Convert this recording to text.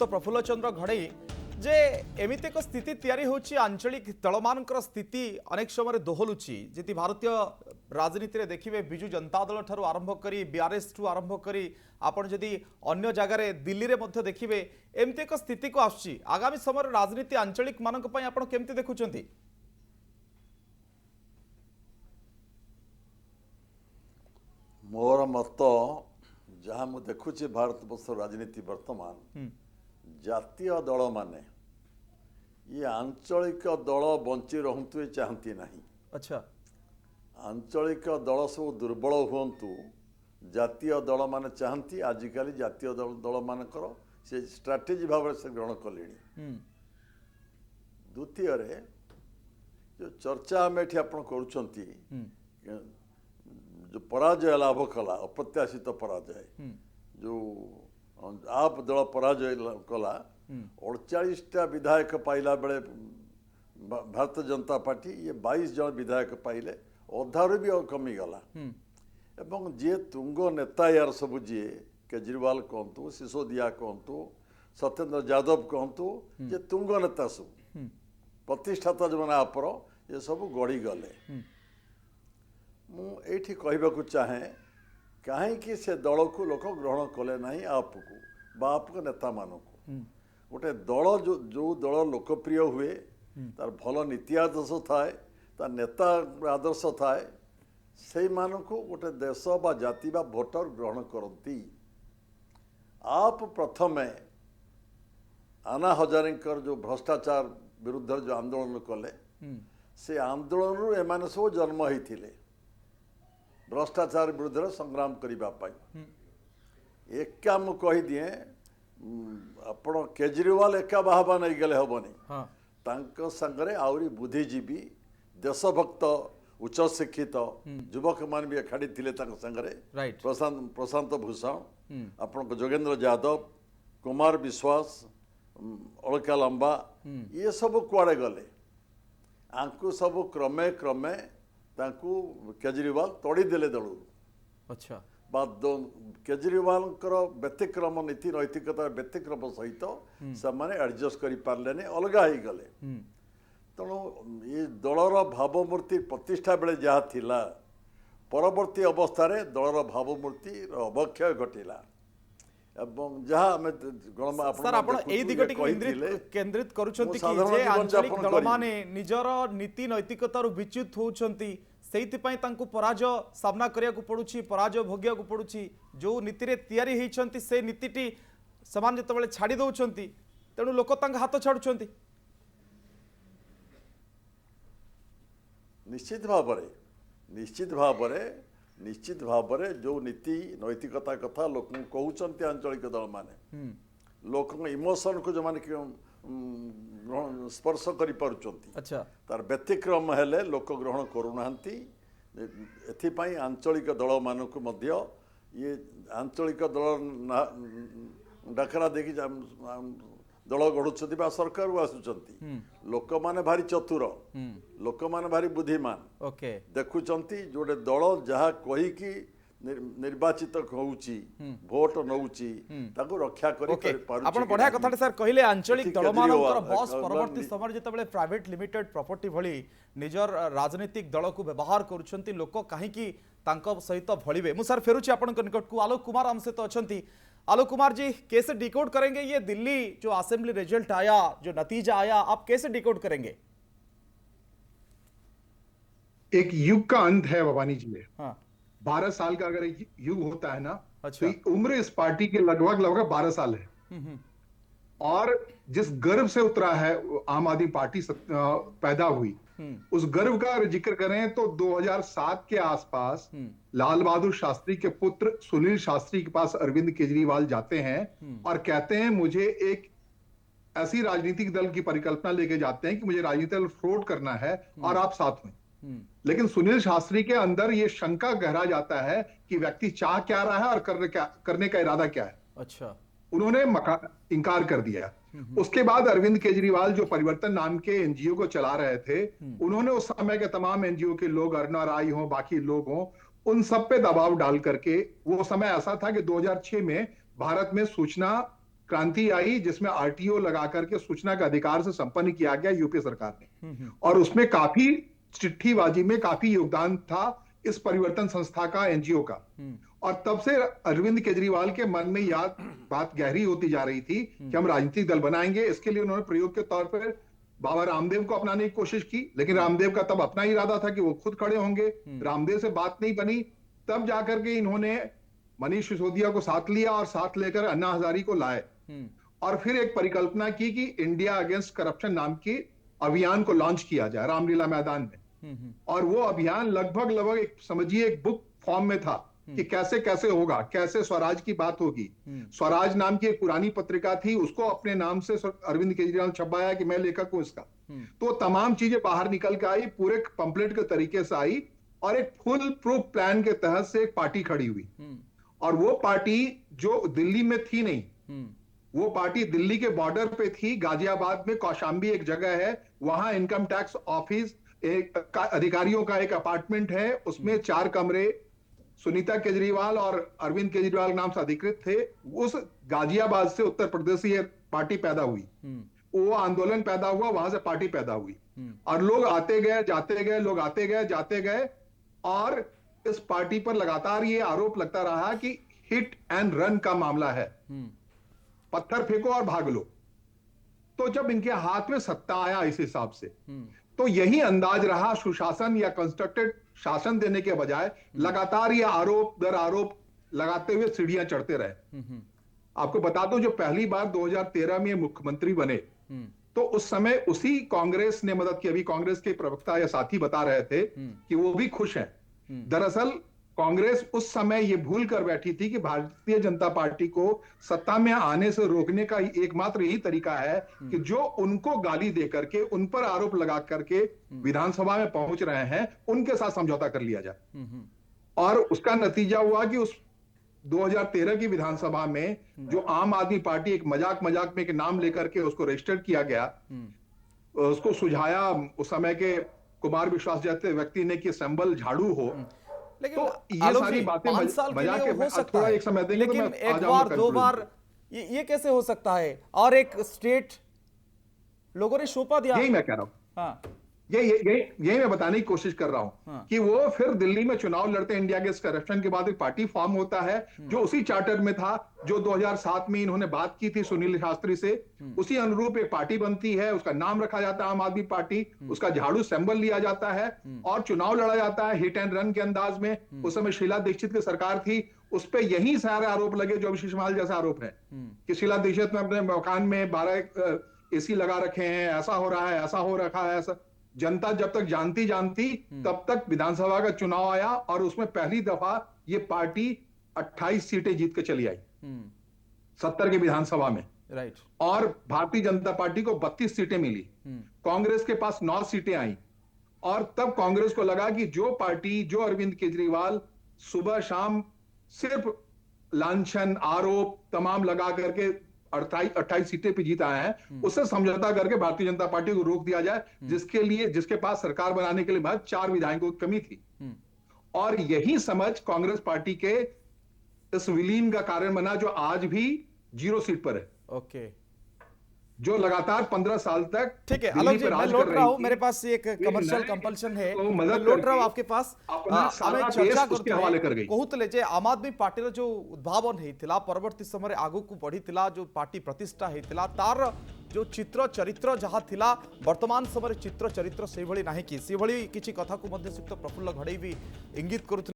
तो प्रफुल्ल चंद्र घड़ई जे एमती एक स्थिति तैयारी होची आंचलिक दल मानकर स्थिति अनेक समय दोहलुची जी भारतीय राजनीति में देखिए विजु जनता दल ठारू आरंभ करी बीआरएस ठू आरंभ करी आपण जदि अन्य जगार दिल्ली में मध्य देखिए एमती एक स्थिति को आसुची आगामी समय राजनीति आंचलिक मानक पई आपण केमती देखुचंती? मोर मत जहाँ मुझे देखुचे भारत वर्ष राजनीति वर्तमान जातीय दल माने ये आंचलिक दल बंची रहतु चाहती नहीं। अच्छा, आंचलिक दल सब दुर्बल हुंतु जातीय दल माने चाहती आजिकल जातीय दल मानकर से स्ट्राटेजी भाव से ग्रहण कले। द्वितीय रे जो चर्चा आम ये करुँच जो पराजय लाभ कला अप्रत्याशित पराजय जो आप दल पराजय कला 48टा विधायक पाइला बेले भारतीय जनता पार्टी ये 22 जन विधायक पाइले अधारू भी कमीगला एवं जी तुंग नेता यार सब जी केजरीवाल कहतु सिसोदिया कहतु सत्येंद्र यादव कहतु जे तुंग नेता सब प्रतिष्ठाता जो मैंने आप ये सब गड़ी गले। मुझे कहवाक चाहे कहीं से दल को लोक ग्रहण कले ना आपको बाप नेता मान गोटे दल जो दल लोकप्रिय हुए तार भल नीति आदर्श थाए तार नेता आदर्श थाए से मानू गोटे देश बा जाति बा भोटर ग्रहण करती। आप प्रथम आना हजारेकर जो भ्रष्टाचार विरुद्ध जो आंदोलन कले से आंदोलन रू एमाने सब जन्म होते भ्रष्टाचार विरुद्ध संग्राम करने एका मु कहीदिए आपण केजरीवाल एका बाहबा नहीं गले हेनी सांगरे आहरी बुद्धिजीवी देशभक्त उच्च शिक्षित युवक मान भी एकाठी थे सांगरे प्रशांत भूषण आपण जोगेंद्र यादव कुमार विश्वास अलका लंबा ये सब कुआड़े गले आंकु सब क्रमे क्रमे केजरीवाल तोड़ीदेले दल। अच्छा, केजरीवाल व्यतिक्रम नीति नैतिकता व्यतिक्रम सहित से एडजस्ट कर पारे अलग हो गले तेणु ये दलर भावमूर्ति प्रतिष्ठा बेले जहाँ थिला परवर्ती अवस्था दलर भावमूर्ति अवक्षय घटिला एवं जहाँ आम केन्द्रित करुछंती कि जे आंचलिक दल माने निजर नीति नैतिकता विच्युत होउछंती सेइतिपई तांको पराजय सामना करिया को पड़ुछि पराजय भोगिया को पड़ुछि जो नीति रे तयारी हेइछंती से नीतिटी समान जतबेले छाड़ी दउछंती तेणु लोक तांका हाथ छाड़ुछंती। निश्चित भाव जो नीति नैतिकता कथा लोक कहते आंचलिक दल माने लोक इमोशन को जो माने स्पर्श कर पारुचंती। अच्छा, तार व्यतिक्रम हेले लोक ग्रहण करूनांती एथिपाई आंचलिक दल मानक मध्य ये आंचलिक दल डाकरा देखी दल गढ़ुंट सरकार आसुंच लोक मैंने भारी चतुर लोक मैंने भारी बुद्धिमान देखुंट जोटे दल जहाँ कहीकि निर्वाचित होउची भोट नउची ताको रक्षा करि पारुची। आपण बढ़िया कथा सर कहले आंचलिक दल मानकर बस परवर्ती समय जतबेले प्राइवेट लिमिटेड प्रॉपर्टी भली निजर राजनीतिक दल को व्यवहार करूछंती लोक काहेकि तांको सहित भळिबे। मु सर फेरुची आपण निकट को आलोक कुमार हमसे तो अछंती। आलोक कुमार जी, कैसे डिकोड करेंगे ये दिल्ली जो असेंबली रिजल्ट आया जो नतीजा आया आप कैसे डिकोड करेंगे? एक युग का अंत है भवानी जी में। हाँ, 12 साल का अगर युग होता है ना अच्छा, तो उम्र इस पार्टी के लगभग 12 साल है। और जिस गर्व से उतरा है आम आदमी पार्टी पैदा हुई उस गर्व का अगर जिक्र करें तो 2007 के आसपास लाल बहादुर शास्त्री के पुत्र सुनील शास्त्री के पास अरविंद केजरीवाल जाते हैं और कहते हैं मुझे एक ऐसी राजनीतिक दल की परिकल्पना लेके जाते हैं कि मुझे राजनीतिक दल फ्लोट करना है और आप साथ में। लेकिन सुनील शास्त्री के अंदर यह शंका गहरा जाता है कि व्यक्ति चाह क्या रहा है और करने का इरादा क्या है। अच्छा, उन्होंने इंकार कर दिया। उसके बाद अरविंद केजरीवाल जो परिवर्तन नाम के एनजीओ को चला रहे थे उन्होंने उस समय के तमाम एनजीओ के लोग अर्णा राय हो बाकी लोग हो उन सब पे दबाव डाल करके वो समय ऐसा था कि 2006 में भारत में सूचना क्रांति आई जिसमें आरटीओ लगा करके सूचना का अधिकार से संपन्न किया गया यूपीए सरकार ने, और उसमें काफी चिट्ठीबाजी में काफी योगदान था इस परिवर्तन संस्था का, एनजीओ का। और तब से अरविंद केजरीवाल के मन में याद बात गहरी होती जा रही थी कि हम राजनीतिक दल बनाएंगे। इसके लिए उन्होंने प्रयोग के तौर पर बाबा रामदेव को अपनाने की कोशिश की, लेकिन रामदेव का तब अपना इरादा था कि वो खुद खड़े होंगे। रामदेव से बात नहीं बनी, तब जाकर के इन्होंने मनीष सिसोदिया को साथ लिया और साथ लेकर अन्ना हजारी को लाए, और फिर एक परिकल्पना की कि इंडिया अगेंस्ट करप्शन नाम की अभियान को लॉन्च किया जाए रामलीला मैदान में। और वो अभियान लगभग एक समझिए एक बुक फॉर्म में था कि कैसे कैसे होगा, कैसे स्वराज की बात होगी। स्वराज नाम की एक पुरानी पत्रिका थी, उसको अपने नाम से अरविंद केजरीवाल छपाया कि मैं लेखक हूं इसका। तो तमाम चीजें बाहर निकल के आई, पूरे पंपलेट के तरीके से आई, और एक फुल प्रूफ प्लान के तहत से एक पार्टी खड़ी हुई। और वो पार्टी जो दिल्ली में थी नहीं, वो पार्टी दिल्ली के बॉर्डर पे थी, गाजियाबाद में कौशाम्बी एक जगह है, वहां इनकम टैक्स ऑफिस एक अधिकारियों का एक अपार्टमेंट है, उसमें 4 कमरे सुनीता केजरीवाल और अरविंद केजरीवाल नाम से अधिकृत थे। उस गाजियाबाद से उत्तर प्रदेश से ये पार्टी पैदा हुई, वो आंदोलन पैदा हुआ, वहां से पार्टी पैदा हुई, और लोग आते गए जाते गए, लोग आते गए जाते गए, और इस पार्टी पर लगातार ये आरोप लगता रहा कि हिट एंड रन का मामला है, पत्थर फेंको और भाग लो। तो जब इनके हाथ में सत्ता आया इस हिसाब से, तो यही अंदाज रहा सुशासन या कंस्ट्रक्टेड शासन देने के बजाय लगातार ये आरोप दर आरोप लगाते हुए सीढ़ियां चढ़ते रहे। आपको बता दो, जो पहली बार 2013 में मुख्यमंत्री बने, तो उस समय उसी कांग्रेस ने मदद की। अभी कांग्रेस के प्रवक्ता या साथी बता रहे थे कि वो भी खुश हैं। दरअसल कांग्रेस उस समय ये भूल कर बैठी थी कि भारतीय जनता पार्टी को सत्ता में आने से रोकने का एकमात्र यही तरीका है कि जो उनको गाली दे करके, उन पर आरोप लगा करके विधानसभा में पहुंच रहे हैं, उनके साथ समझौता कर लिया जाए। और उसका नतीजा हुआ कि उस 2013 की विधानसभा में जो आम आदमी पार्टी एक मजाक में एक नाम लेकर के उसको रजिस्टर किया गया, उसको सुझाया उस समय के कुमार विश्वास जैसे व्यक्ति ने कि संबल झाड़ू हो। लेकिन तो ये आलोक सारी जी, बातें 5 साल के मजाक लिए के हो सकता थोड़ा है, एक समय देंगे तो लेकिन मैं आ एक जाऊंगा बार दो conclusion बार ये कैसे हो सकता है? और एक स्टेट लोगों ने सौंपा दिया। यही मैं कह रहा हूं, हाँ, यही मैं बताने की कोशिश कर रहा हूं कि वो फिर दिल्ली में चुनाव लड़ते हैं। इंडिया अगेंस्ट करप्शन के बाद एक पार्टी फॉर्म होता है जो उसी चार्टर में था, जो 2007 में इन्होंने बात की थी सुनील शास्त्री से, उसी अनुरूप एक पार्टी बनती है, उसका नाम रखा जाता है आम आदमी पार्टी, उसका झाड़ू सिंबल लिया जाता है और चुनाव लड़ा जाता है हिट एंड रन के अंदाज में। उस समय शीला दीक्षित की सरकार थी, उस पर यही सारे आरोप लगे जो शीश महल जैसा आरोप है कि शीला दीक्षित ने अपने मकान में 12 एसी लगा रखे हैं, ऐसा हो रहा है, ऐसा हो रखा है, ऐसा। जनता जब तक जानती तब तक विधानसभा का चुनाव आया और उसमें पहली दफा ये पार्टी 28 सीटें जीत के चली आई 70 के विधानसभा में, राइट। और भारतीय जनता पार्टी को 32 सीटें मिली, कांग्रेस के पास 9 सीटें आई। और तब कांग्रेस को लगा कि जो पार्टी, जो अरविंद केजरीवाल सुबह शाम सिर्फ लांछन आरोप तमाम लगा करके 28 सीटें पे जीत आए हैं, उससे समझौता करके भारतीय जनता पार्टी को रोक दिया जाए, जिसके पास सरकार बनाने के लिए महज 4 विधायकों की कमी थी। और यही समझ कांग्रेस पार्टी के इस विलीन का कारण बना जो आज भी 0 सीट पर है। ओके, जो लगातार 15 साल तक ठीक है। दिल्ली आलोक जी, पर मैं राज लौट कर रहा रही हूं, थी। मेरे पास एक कमर्शियल नए कंपल्शन है, को मैं मदद लौट रहा हूं करके आपके पास। अपना सारा ଆମେ ଚର୍ଚ୍ଚା देश उसके हवाले कर गई। କହୁଥିଲେ ଯେ आम आदमी पार्टी जो उद्भावन होता परवर्ती समय आगू को बढ़ीला, जो पार्टी प्रतिष्ठा होता तार जो चित्र चरित्र जहाँ थिला, वर्तमान समय चित्र चरित्र से भाई ना कि किसी कथा को श्रीयुक्त प्रफुल्ल घड़ई भी इंगित करुଥିଲେ।